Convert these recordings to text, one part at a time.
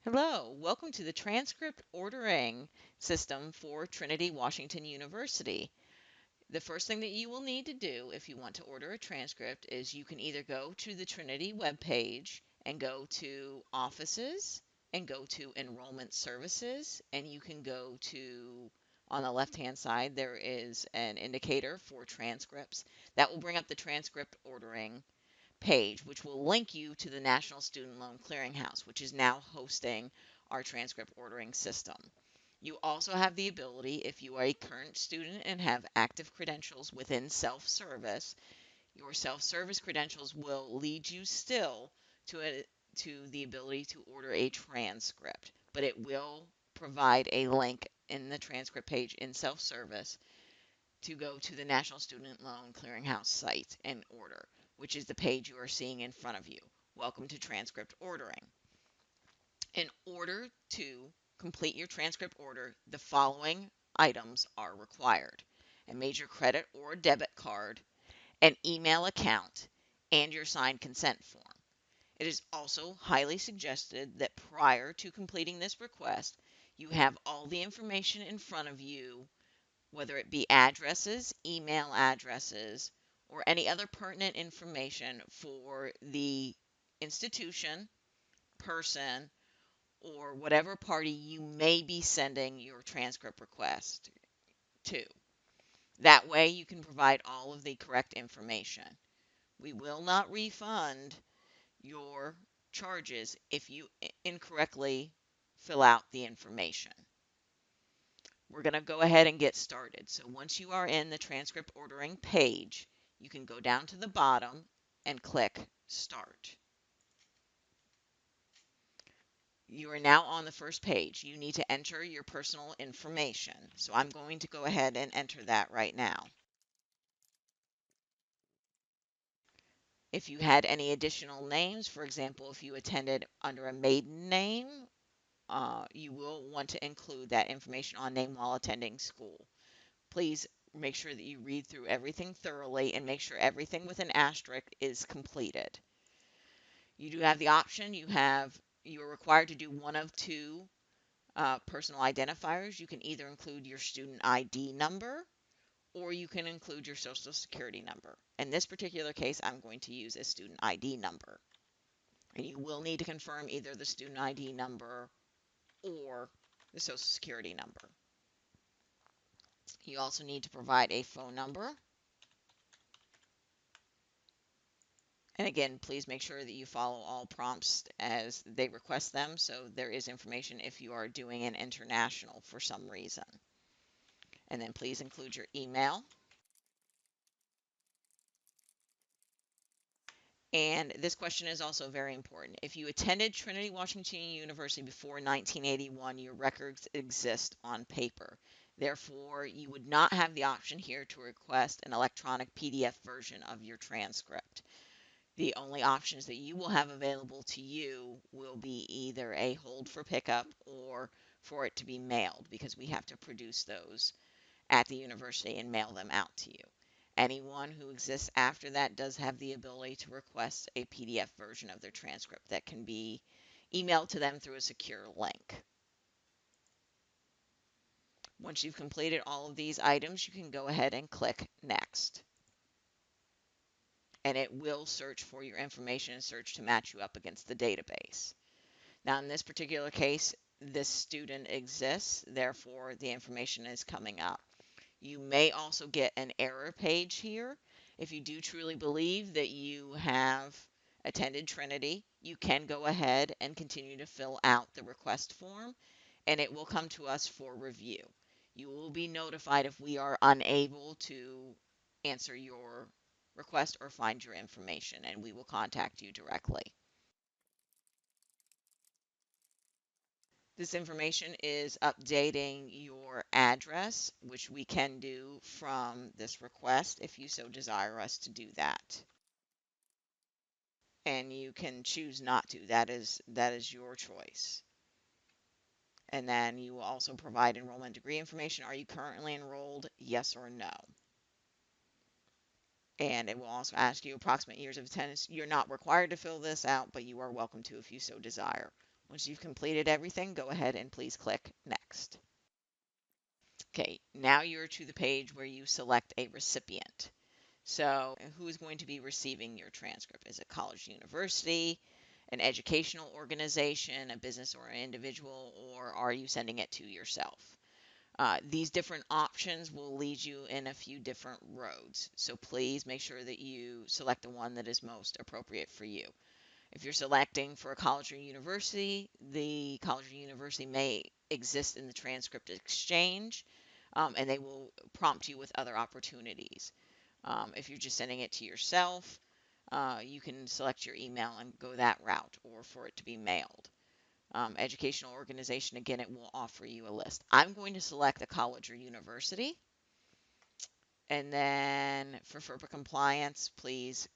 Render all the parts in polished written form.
Hello, welcome to the transcript ordering system for Trinity Washington University. The first thing that you will need to do if you want to order a transcript is you can either go to the Trinity webpage and go to Offices and go to Enrollment Services, and you can go to, on the left-hand side, there is an indicator for transcripts. That will bring up the transcript ordering page, which will link you to the National Student Loan Clearinghouse, which is now hosting our transcript ordering system. You also have the ability, if you are a current student and have active credentials within self-service, your self-service credentials will lead you still to the ability to order a transcript, but it will provide a link in the transcript page in self-service to go to the National Student Loan Clearinghouse site and order, which is the page you are seeing in front of you. Welcome to transcript ordering. In order to complete your transcript order, the following items are required: a major credit or debit card, an email account, and your signed consent form. It is also highly suggested that prior to completing this request, you have all the information in front of you, whether it be addresses, email addresses, or any other pertinent information for the institution, person, or whatever party you may be sending your transcript request to. That way you can provide all of the correct information. We will not refund your charges if you incorrectly fill out the information. We're going to go ahead and get started. So once you are in the transcript ordering page, you can go down to the bottom and click Start. You are now on the first page. You need to enter your personal information. So I'm going to go ahead and enter that right now. If you had any additional names, for example, if you attended under a maiden name, you will want to include that information on name while attending school. Please make sure that you read through everything thoroughly and make sure everything with an asterisk is completed. You do have the option, you are required to do one of two personal identifiers. You can either include your student ID number or you can include your social security number. In this particular case, I'm going to use a student ID number. And you will need to confirm either the student ID number or the social security number. You also need to provide a phone number. And again, please make sure that you follow all prompts as they request them, so there is information if you are doing an international for some reason. And then please include your email. And this question is also very important. If you attended Trinity Washington University before 1981, your records exist on paper. Therefore, you would not have the option here to request an electronic PDF version of your transcript. The only options that you will have available to you will be either a hold for pickup or for it to be mailed, because we have to produce those at the university and mail them out to you. Anyone who exists after that does have the ability to request a PDF version of their transcript that can be emailed to them through a secure link. Once you've completed all of these items, you can go ahead and click Next. And it will search for your information and search to match you up against the database. Now, in this particular case, this student exists, therefore the information is coming up. You may also get an error page here. If you do truly believe that you have attended Trinity, you can go ahead and continue to fill out the request form, and it will come to us for review. You will be notified if we are unable to answer your request or find your information, and we will contact you directly. This information is updating your address, which we can do from this request if you so desire us to do that. And you can choose not to. That is your choice. And then you will also provide enrollment degree information. Are you currently enrolled? Yes or no. And it will also ask you approximate years of attendance. You're not required to fill this out, but you are welcome to if you so desire. Once you've completed everything, go ahead and please click Next. Okay, now you're to the page where you select a recipient. So, who is going to be receiving your transcript? Is it college, university, an educational organization, a business, or an individual, or are you sending it to yourself? These different options will lead you in a few different roads. So please make sure that you select the one that is most appropriate for you. If you're selecting for a college or university, the college or university may exist in the transcript exchange, and they will prompt you with other opportunities. If you're just sending it to yourself, you can select your email and go that route, or for it to be mailed. Educational organization, again, it will offer you a list. I'm going to select a college or university. And then for FERPA compliance, please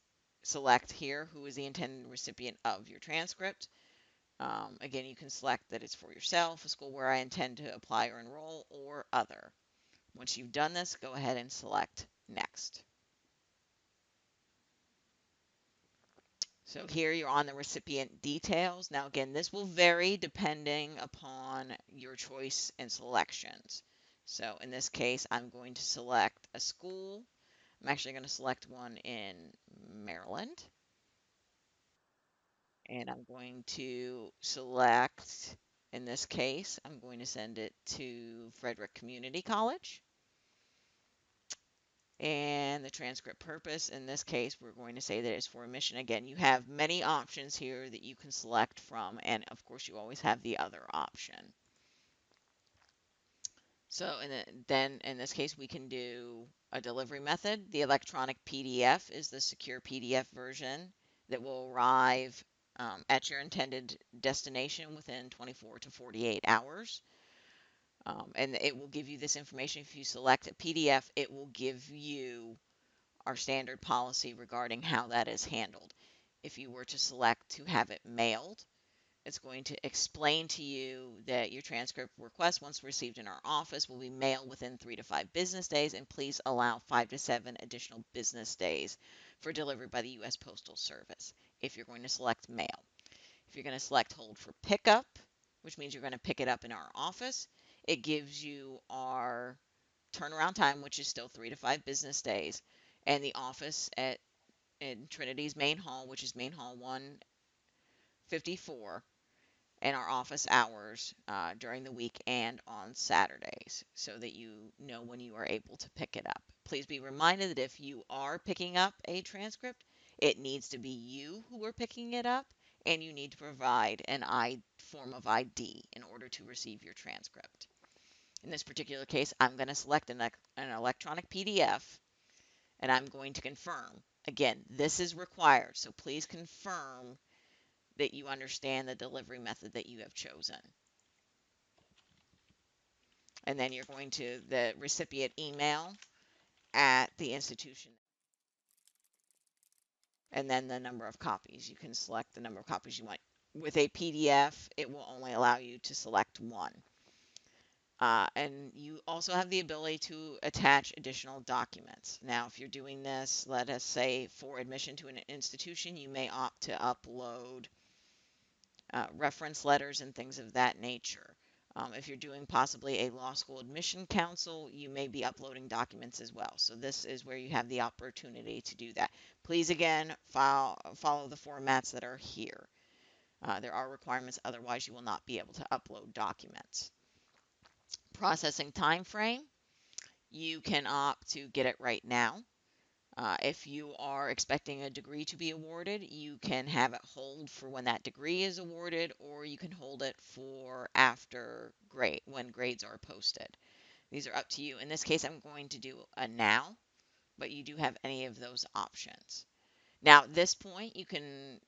select here who is the intended recipient of your transcript. Again, you can select that it's for yourself, a school where I intend to apply or enroll, or other. Once you've done this, go ahead and select Next. So here you're on the recipient details. Now again, this will vary depending upon your choice and selections. So in this case, I'm going to select a school. I'm actually going to select one in Maryland. And I'm going to select, in this case, I'm going to send it to Frederick Community College. And the transcript purpose, in this case, we're going to say that it's for admission. Again, you have many options here that you can select from, and of course, you always have the other option. So, then in this case, we can do a delivery method. The electronic PDF is the secure PDF version that will arrive at your intended destination within 24 to 48 hours. And it will give you this information. If you select a PDF, it will give you our standard policy regarding how that is handled. If you were to select to have it mailed, it's going to explain to you that your transcript request, once received in our office, will be mailed within 3 to 5 business days, and please allow 5 to 7 additional business days for delivery by the U.S. Postal Service if you're going to select mail. If you're going to select hold for pickup, which means you're going to pick it up in our office, it gives you our turnaround time, which is still 3 to 5 business days, and the office in Trinity's main hall, which is main hall 154, and our office hours during the week and on Saturdays, so that you know when you are able to pick it up. Please be reminded that if you are picking up a transcript, it needs to be you who are picking it up, and you need to provide an form of ID in order to receive your transcript. In this particular case, I'm going to select an electronic PDF, and I'm going to confirm. Again, this is required, so please confirm that you understand the delivery method that you have chosen. And then you're going to the recipient email at the institution, and then the number of copies. You can select the number of copies you want. With a PDF, it will only allow you to select one. And you also have the ability to attach additional documents. Now, if you're doing this, let us say for admission to an institution, you may opt to upload reference letters and things of that nature. If you're doing possibly a law school admission counsel, you may be uploading documents as well. So this is where you have the opportunity to do that. Please, again, follow the formats that are here. There are requirements, otherwise you will not be able to upload documents. Processing time frame, you can opt to get it right now. If you are expecting a degree to be awarded, you can have it hold for when that degree is awarded, or you can hold it for after grade, when grades are posted. These are up to you. In this case, I'm going to do a now, but you do have any of those options. Now, at this point, you can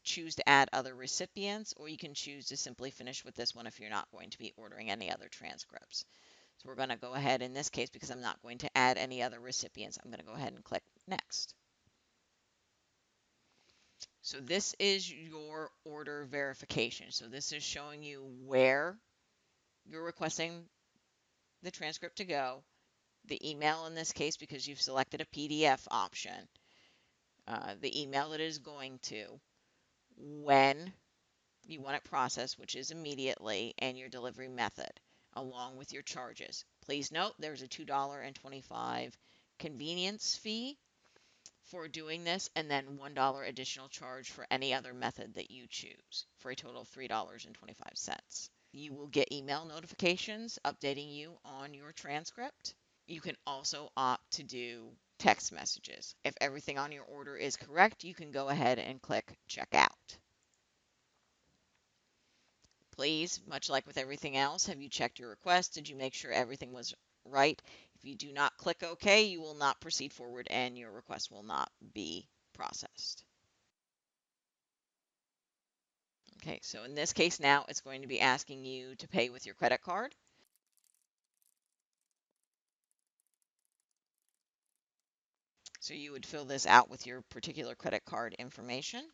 choose to add other recipients, or you can choose to simply finish with this one if you're not going to be ordering any other transcripts. So we're going to go ahead in this case, because I'm not going to add any other recipients, I'm going to go ahead and click Next. So this is your order verification. So this is showing you where you're requesting the transcript to go, the email in this case because you've selected a PDF option, the email that it is going to, when You want it processed, which is immediately, and your delivery method, along with your charges. Please note there's a $2.25 convenience fee for doing this, and then $1 additional charge for any other method that you choose, for a total of $3.25. You will get email notifications updating you on your transcript. You can also opt to do text messages. If everything on your order is correct, you can go ahead and click checkout. Please, much like with everything else, have you checked your request? Did you make sure everything was right? If you do not click OK, you will not proceed forward and your request will not be processed. Okay, so in this case now, it's going to be asking you to pay with your credit card. So you would fill this out with your particular credit card information,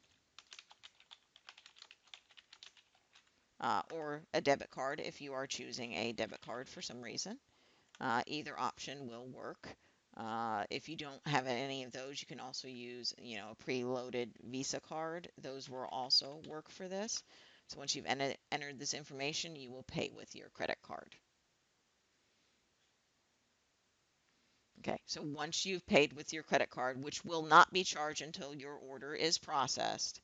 or a debit card if you are choosing a debit card for some reason. Either option will work. If you don't have any of those, you can also use, a preloaded Visa card. Those will also work for this. So once you've entered this information, you will pay with your credit card. Okay, so once you've paid with your credit card, which will not be charged until your order is processed,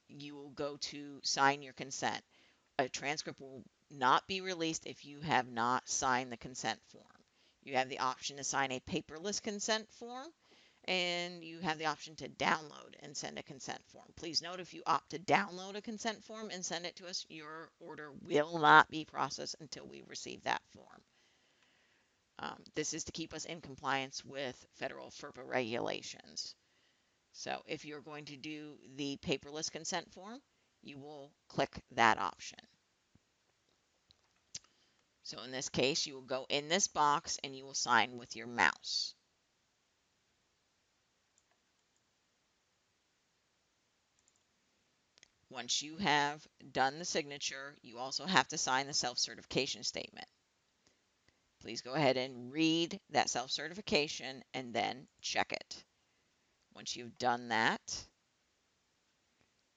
you will go to sign your consent. A transcript will not be released if you have not signed the consent form. You have the option to sign a paperless consent form, and you have the option to download and send a consent form. Please note, if you opt to download a consent form and send it to us, your order will not be processed until we receive that form. This is to keep us in compliance with federal FERPA regulations. So if you're going to do the paperless consent form, you will click that option. So in this case, you will go in this box and you will sign with your mouse. Once you have done the signature, you also have to sign the self-certification statement. Please go ahead and read that self-certification and then check it. Once you've done that,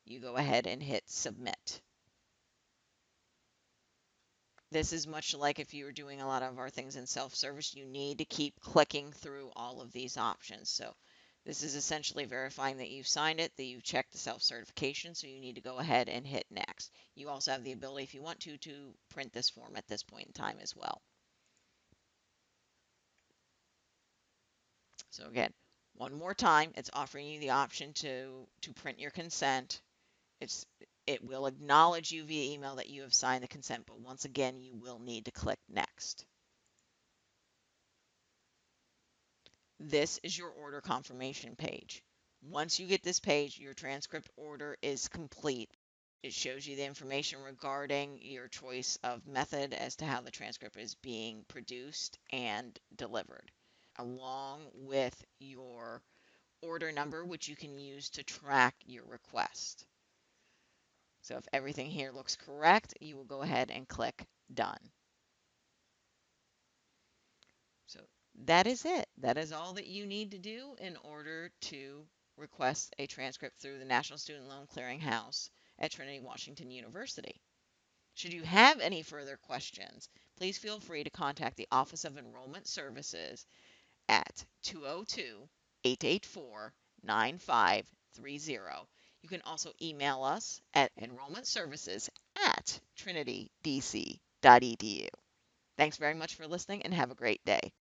you go ahead and hit submit. This is much like if you were doing a lot of our things in self-service, you need to keep clicking through all of these options. So this is essentially verifying that you've signed it, that you've checked the self-certification, so you need to go ahead and hit next. You also have the ability, if you want to print this form at this point in time as well. So again, one more time, it's offering you the option to print your consent. It will acknowledge you via email that you have signed the consent, but once again, you will need to click next. This is your order confirmation page. Once you get this page, your transcript order is complete. It shows you the information regarding your choice of method as to how the transcript is being produced and delivered, along with your order number, which you can use to track your request. So if everything here looks correct, you will go ahead and click Done. So that is it. That is all that you need to do in order to request a transcript through the National Student Loan Clearinghouse at Trinity Washington University. Should you have any further questions, please feel free to contact the Office of Enrollment Services at 202-884-9530. You can also email us at enrollmentservices@trinitydc.edu. Thanks very much for listening and have a great day.